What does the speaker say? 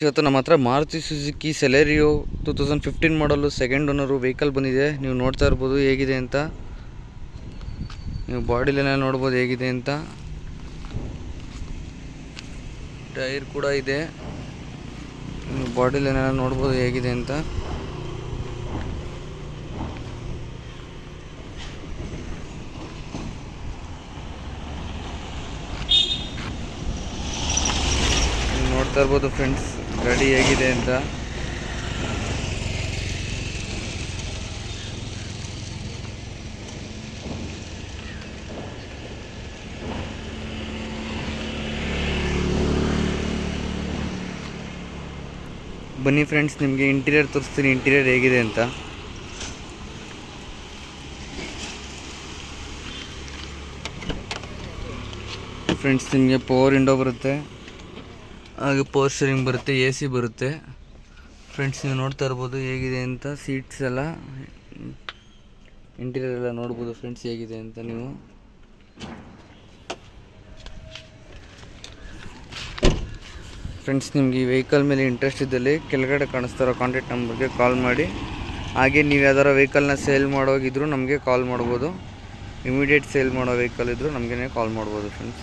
ಇವತ್ತು ನಮ್ಮ ಹತ್ರ ಮಾರುತಿ ಸುಜುಕಿ ಸೆಲೆರಿಯೋ 2015 ಮಾಡಲು ಸೆಕೆಂಡ್ ಓನರು ವೆಹಿಕಲ್ ಬಂದಿದೆ. ನೀವು ನೋಡ್ತಾ ಇರ್ಬೋದು ಹೇಗಿದೆ ಅಂತ. ನೀವು ಬಾಡಿಲೆಲ್ಲ ನೋಡ್ಬೋದು ಹೇಗಿದೆ ಅಂತ. ಟೈರ್ ಕೂಡ ಇದೆ. ನೀವು ಬಾಡಿಲೆಲ್ಲ ನೋಡ್ಬೋದು ಹೇಗಿದೆ ಅಂತ. ನೋಡ್ತಾ ಇರ್ಬೋದು ಫ್ರೆಂಡ್ಸ್ ಗಾಡಿ ಹೇಗಿದೆ ಅಂತ. ಬನ್ನಿ ಫ್ರೆಂಡ್ಸ್, ನಿಮಗೆ ಇಂಟೀರಿಯರ್ ತೋರಿಸ್ತೀನಿ, ಇಂಟೀರಿಯರ್ ಹೇಗಿದೆ ಅಂತ. ಫ್ರೆಂಡ್ಸ್, ನಿಮಗೆ ಪವರ್ ವಿಂಡೋ ಬರುತ್ತೆ, ಹಾಗೆ ಪವರ್ ಸ್ಟೀರಿಂಗ್ ಬರುತ್ತೆ, AC ಬರುತ್ತೆ. ಫ್ರೆಂಡ್ಸ್, ನೀವು ನೋಡ್ತಾ ಇರ್ಬೋದು ಹೇಗಿದೆ ಅಂತ. ಸೀಟ್ಸ್ ಎಲ್ಲ, ಇಂಟೀರಿಯರ್ ಎಲ್ಲ ನೋಡ್ಬೋದು ಫ್ರೆಂಡ್ಸ್ ಹೇಗಿದೆ ಅಂತ. ನೀವು ಫ್ರೆಂಡ್ಸ್, ನಿಮಗೆ ಈ ವೆಹಿಕಲ್ ಮೇಲೆ ಇಂಟ್ರೆಸ್ಟ್ ಇದ್ದಲ್ಲಿ ಕೆಳಗಡೆ ಕಾಣಿಸ್ತಾರೋ ಕಾಂಟ್ಯಾಕ್ಟ್ ನಂಬರ್ಗೆ ಕಾಲ್ ಮಾಡಿ. ಹಾಗೆ ನೀವು ಯಾವ್ದಾರು ವೆಹಿಕಲ್ನ ಸೇಲ್ ಮಾಡೋಗಿದ್ರು ನಮಗೆ ಕಾಲ್ ಮಾಡ್ಬೋದು. ಇಮಿಡಿಯೇಟ್ ಸೇಲ್ ಮಾಡೋ ವೆಹಿಕಲ್ ಇದ್ದರೂ ನಮಗೇ ಕಾಲ್ ಮಾಡ್ಬೋದು ಫ್ರೆಂಡ್ಸ್.